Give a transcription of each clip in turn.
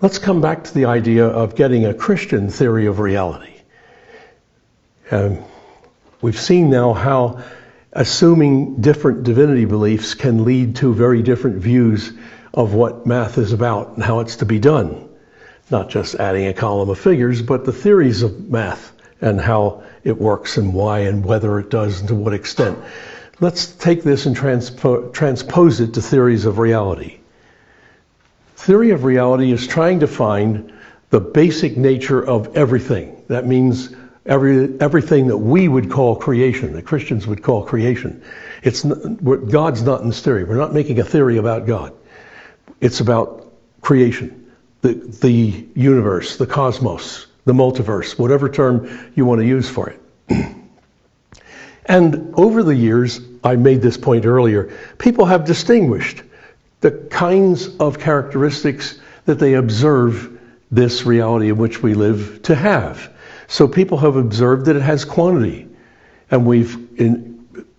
Let's come back to the idea of getting a Christian theory of reality. We've seen now how assuming different divinity beliefs can lead to very different views of what math is about and how it's to be done. Not just adding a column of figures, but the theories of math and how it works and why and whether it does and to what extent. Let's take this and transpose it to theories of reality. Theory of reality is trying to find the basic nature of everything. That means everything that we would call creation, that Christians would call creation. God's not in this theory. We're not making a theory about God. It's about creation, the universe, the cosmos, the multiverse, whatever term you want to use for it. And over the years, I made this point earlier, people have distinguished the kinds of characteristics that they observe this reality in which we live to have. So people have observed that it has quantity, and we've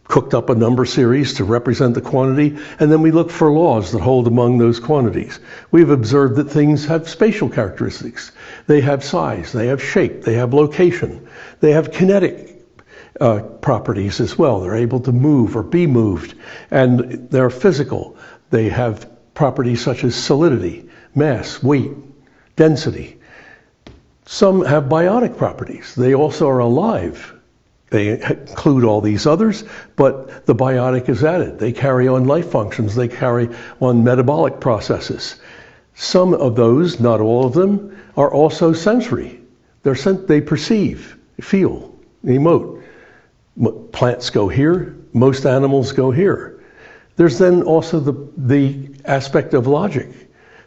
cooked up a number series to represent the quantity, and then we look for laws that hold among those quantities. We've observed that things have spatial characteristics. They have size, they have shape, they have location, they have kinetic properties as well. They're able to move or be moved, and they're physical. They have properties such as solidity, mass, weight, density. Some have biotic properties. They also are alive. They include all these others, but the biotic is added. They carry on life functions. They carry on metabolic processes. Some of those, not all of them, are also sensory. They perceive, feel, emote. Plants go here. Most animals go here. There's then also the aspect of logic.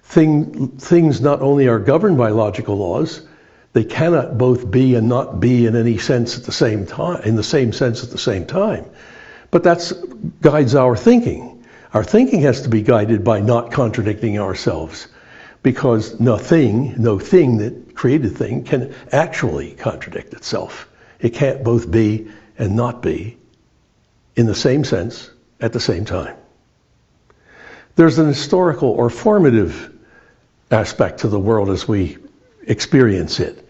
Things not only are governed by logical laws, they cannot both be and not be in any sense at the same time, in the same sense at the same time. But that guides our thinking. Our thinking has to be guided by not contradicting ourselves, because no thing that created thing can actually contradict itself. It can't both be and not be in the same sense at the same time. There's an historical or formative aspect to the world as we experience it.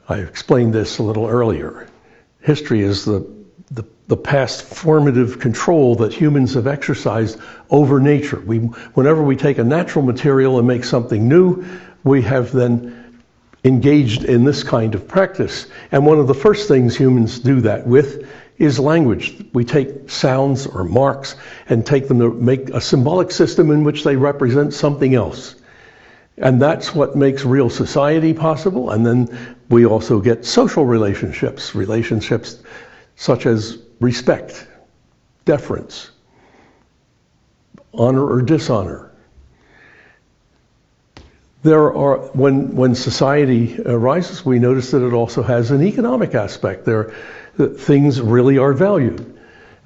I explained this a little earlier. History is the past formative control that humans have exercised over nature. Whenever we take a natural material and make something new, we have then engaged in this kind of practice. And one of the first things humans do that with is language. We take sounds or marks and take them to make a symbolic system in which they represent something else. And that's what makes real society possible. And then we also get social relationships such as respect, deference, honor or dishonor. When society arises, we notice that it also has an economic aspect. Things really are valued.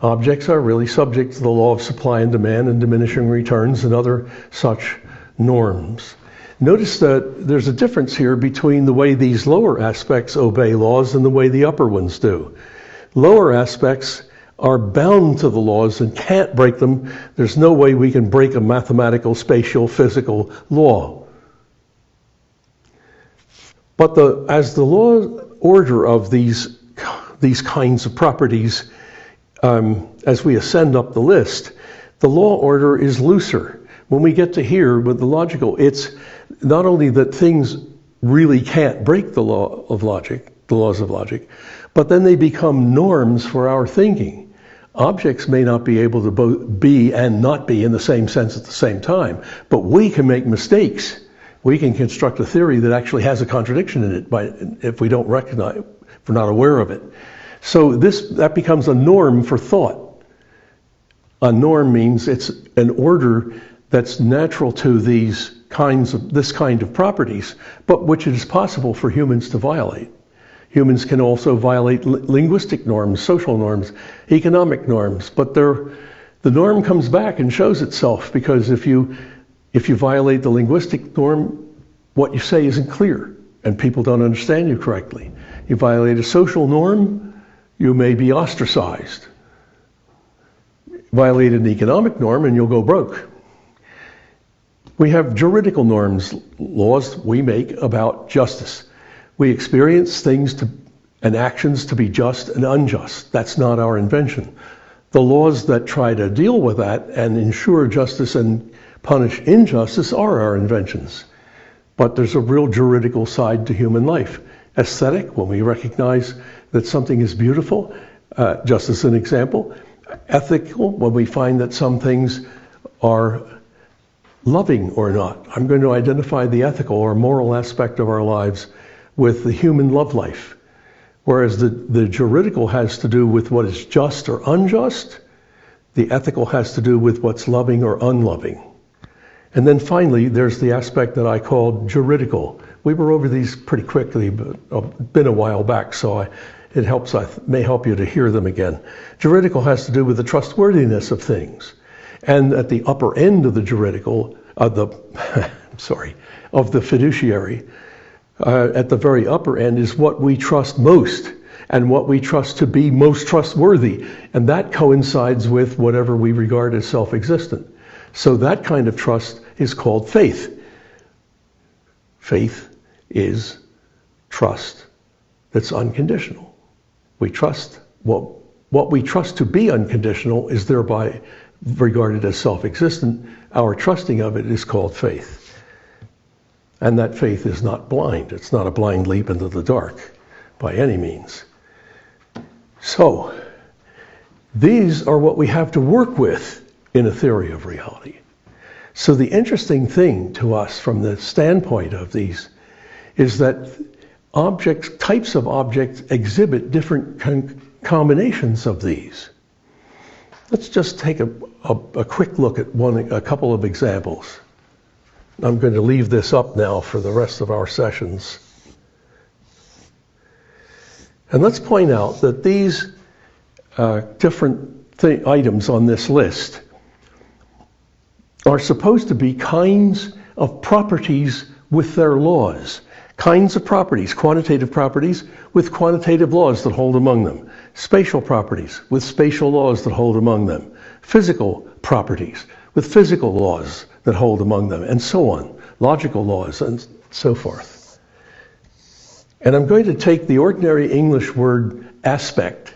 Objects are really subject to the law of supply and demand and diminishing returns and other such norms. Notice that there's a difference here between the way these lower aspects obey laws and the way the upper ones do. Lower aspects are bound to the laws and can't break them. There's no way we can break a mathematical, spatial, physical law. But as the law order of these kinds of properties, as we ascend up the list, the law order is looser. When we get to here with the logical, it's not only that things really can't break the laws of logic, but then they become norms for our thinking. Objects may not be able to both be and not be in the same sense at the same time, but we can make mistakes. We can construct a theory that actually has a contradiction in it if we don't recognize, if we're not aware of it. So that becomes a norm for thought. A norm means it's an order that's natural to this kind of properties, but which it is possible for humans to violate. Humans can also violate linguistic norms, social norms, economic norms, but the norm comes back and shows itself, because if you violate the linguistic norm, what you say isn't clear and people don't understand you correctly. You violate a social norm, you may be ostracized. Violate an economic norm and you'll go broke. We have juridical norms, laws we make about justice. We experience things and actions to be just and unjust. That's not our invention. The laws that try to deal with that and ensure justice and punish injustice are our inventions. But there's a real juridical side to human life. Aesthetic, when we recognize that something is beautiful, just as an example. Ethical, when we find that some things are loving or not. I'm going to identify the ethical or moral aspect of our lives with the human love life. Whereas the juridical has to do with what is just or unjust, the ethical has to do with what's loving or unloving. And then finally, there's the aspect that I call juridical. We were over these pretty quickly, but it's been a while back, so it helps. I may help you to hear them again. Juridical has to do with the trustworthiness of things. And at the upper end of the juridical, of the fiduciary, at the very upper end is what we trust most and what we trust to be most trustworthy. And that coincides with whatever we regard as self-existent. So that kind of trust is called faith. Faith is trust that's unconditional. We trust what we trust to be unconditional is thereby regarded as self-existent. Our trusting of it is called faith. And that faith is not blind. It's not a blind leap into the dark by any means. So, these are what we have to work with in a theory of reality. So the interesting thing to us from the standpoint of these is that types of objects exhibit different combinations of these. Let's just take a quick look at a couple of examples. I'm going to leave this up now for the rest of our sessions. And let's point out that these different items on this list are supposed to be kinds of properties with their laws. Kinds of properties, quantitative properties with quantitative laws that hold among them. Spatial properties with spatial laws that hold among them. Physical properties with physical laws that hold among them, and so on. Logical laws and so forth. And I'm going to take the ordinary English word aspect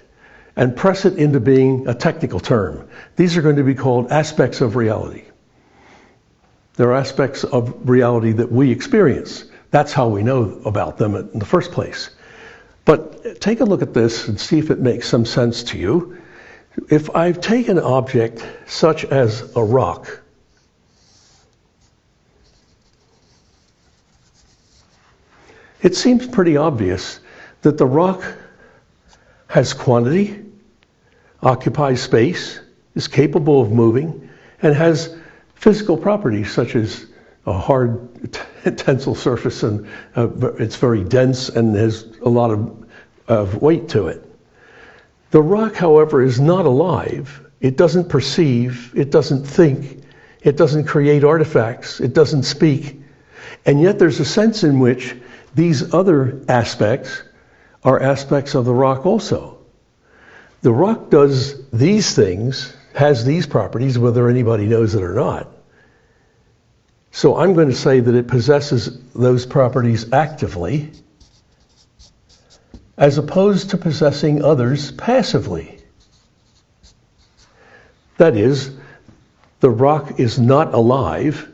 and press it into being a technical term. These are going to be called aspects of reality. They're aspects of reality that we experience. That's how we know about them in the first place. But take a look at this and see if it makes some sense to you. If I've taken an object such as a rock, it seems pretty obvious that the rock has quantity, occupies space, is capable of moving, and has physical properties such as a hard tensile surface, and it's very dense and has a lot of weight to it. The rock, however, is not alive. It doesn't perceive, it doesn't think, it doesn't create artifacts, it doesn't speak. And yet there's a sense in which these other aspects are aspects of the rock also. The rock does these things, has these properties, whether anybody knows it or not. So I'm going to say that it possesses those properties actively, as opposed to possessing others passively. That is, the rock is not alive,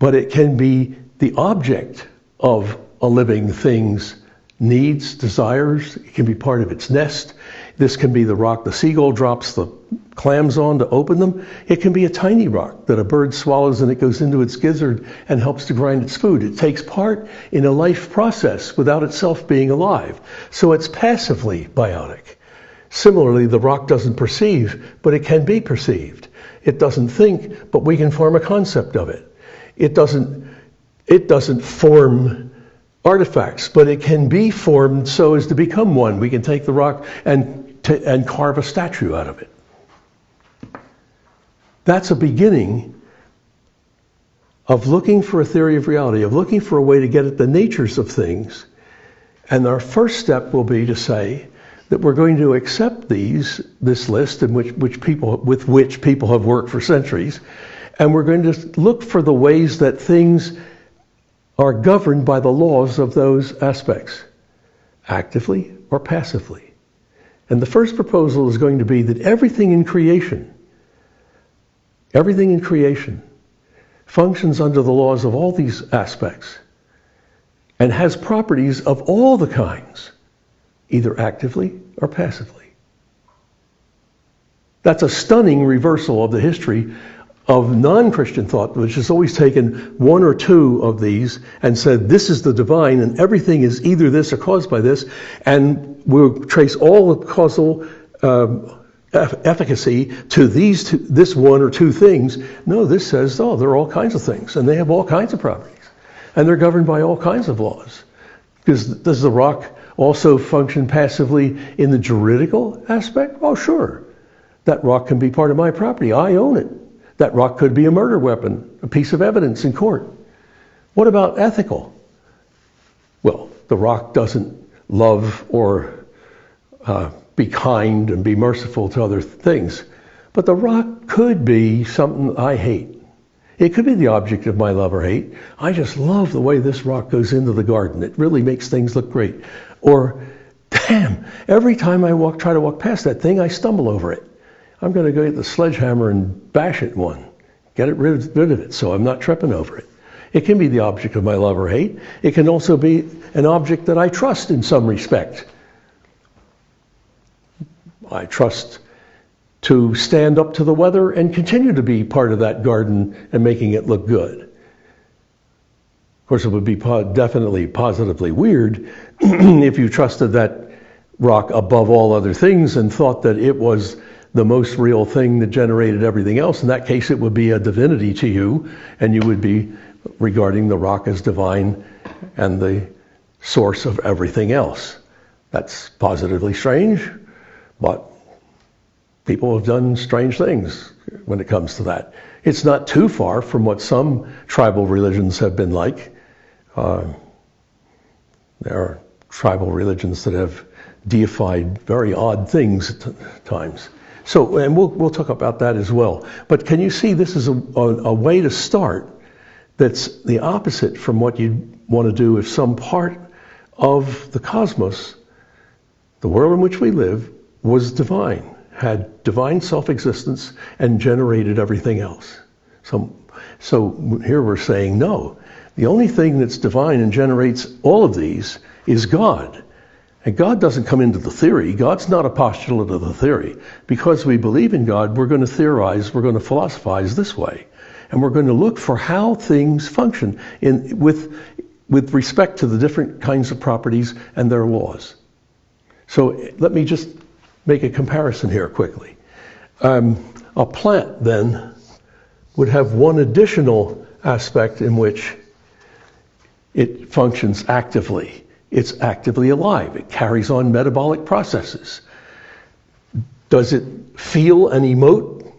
but it can be the object of a living thing's needs, desires. It can be part of its nest. This can be the rock the seagull drops the clams on to open them. It can be a tiny rock that a bird swallows and it goes into its gizzard and helps to grind its food. It takes part in a life process without itself being alive. So it's passively biotic. Similarly, the rock doesn't perceive, but it can be perceived. It doesn't think, but we can form a concept of it. It doesn't form artifacts, but it can be formed so as to become one. We can take the rock and carve a statue out of it. That's a beginning of looking for a theory of reality, of looking for a way to get at the natures of things. And our first step will be to say that we're going to accept this list with which people have worked for centuries, And we're going to look for the ways that things are governed by the laws of those aspects, actively or passively. And the first proposal is going to be that everything in creation functions under the laws of all these aspects and has properties of all the kinds, either actively or passively. That's a stunning reversal of the history of non-Christian thought, which has always taken one or two of these and said, this is the divine and everything is either this or caused by this, and we'll trace all the causal efficacy to this one or two things. No, this says, oh, there are all kinds of things, and they have all kinds of properties, and they're governed by all kinds of laws. Because does the rock also function passively in the juridical aspect? Oh, sure. That rock can be part of my property. I own it. That rock could be a murder weapon, a piece of evidence in court. What about ethical? Well, the rock doesn't love or be kind and be merciful to other things. But the rock could be something I hate. It could be the object of my love or hate. I just love the way this rock goes into the garden. It really makes things look great. Or, damn, every time I try to walk past that thing, I stumble over it. I'm going to go get the sledgehammer and bash it one. Get rid of it so I'm not tripping over it. It can be the object of my love or hate. It can also be an object that I trust in some respect. I trust to stand up to the weather and continue to be part of that garden and making it look good. Of course, it would be definitely positively weird if you trusted that rock above all other things and thought that it was the most real thing that generated everything else. In that case, it would be a divinity to you, and you would be regarding the rock as divine and the source of everything else. That's positively strange, but people have done strange things when it comes to that. It's not too far from what some tribal religions have been like. There are tribal religions that have deified very odd things at times. So, and we'll talk about that as well. But can you see this is a way to start that's the opposite from what you'd want to do if some part of the cosmos, the world in which we live, was divine, had divine self-existence and generated everything else. So here we're saying, no, the only thing that's divine and generates all of these is God. And God doesn't come into the theory. God's not a postulate of the theory. Because we believe in God, we're going to theorize, we're going to philosophize this way. And we're going to look for how things function with respect to the different kinds of properties and their laws. So let me just make a comparison here quickly. A plant, then, would have one additional aspect in which it functions actively. It's actively alive. It carries on metabolic processes. Does it feel and emote?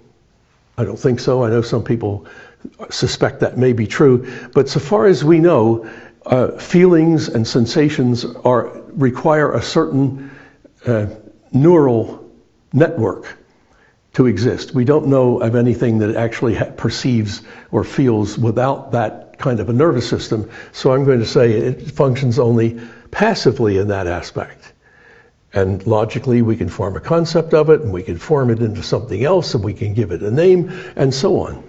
I don't think so. I know some people suspect that may be true. But so far as we know, feelings and sensations require a certain neural network to exist. We don't know of anything that actually perceives or feels without that kind of a nervous system. So I'm going to say it functions only passively in that aspect. And logically, we can form a concept of it, and we can form it into something else, and we can give it a name, and so on.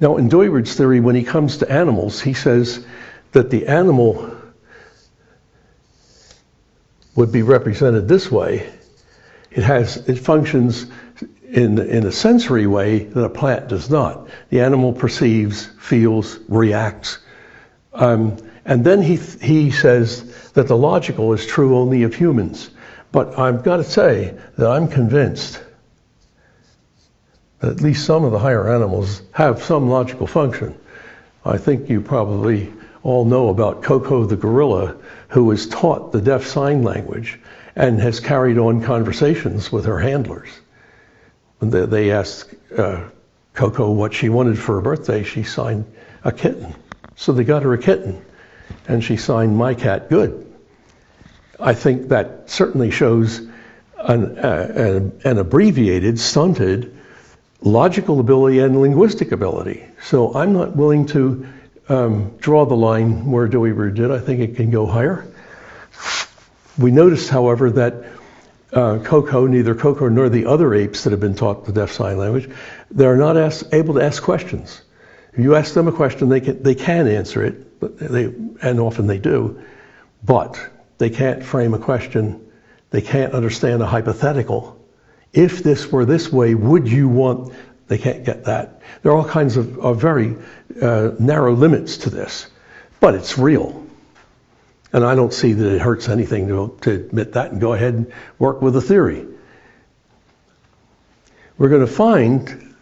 Now, in Dooyeweerd's theory, when he comes to animals, he says that the animal would be represented this way. It functions in a sensory way that a plant does not. The animal perceives, feels, reacts. And then he says that the logical is true only of humans. But I've got to say that I'm convinced that at least some of the higher animals have some logical function. I think you probably all know about Coco the gorilla, who was taught the deaf sign language and has carried on conversations with her handlers. When they asked Coco what she wanted for her birthday, she signed a kitten. So they got her a kitten, and she signed "My cat, good." I think that certainly shows an abbreviated, stunted logical ability and linguistic ability. So I'm not willing to draw the line where Dooyeweerd did. I think it can go higher. We noticed, however, that neither Coco nor the other apes that have been taught the deaf sign language, they're not able to ask questions. If you ask them a question, they can answer it, and often they do, but they can't frame a question. They can't understand a hypothetical. If this were this way, would you want? They can't get that. There are all kinds of very narrow limits to this, but it's real. And I don't see that it hurts anything to admit that and go ahead and work with the theory. We're going to find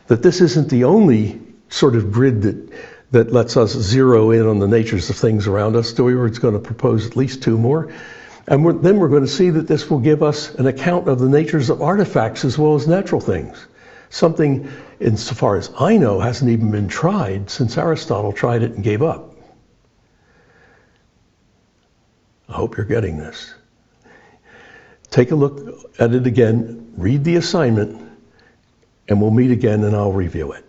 that this isn't the only sort of grid that lets us zero in on the natures of things around us. Dooyeweerd's going to propose at least two more. And then we're going to see that this will give us an account of the natures of artifacts as well as natural things. Something, insofar as I know, hasn't even been tried since Aristotle tried it and gave up. I hope you're getting this. Take a look at it again, read the assignment, and we'll meet again and I'll review it.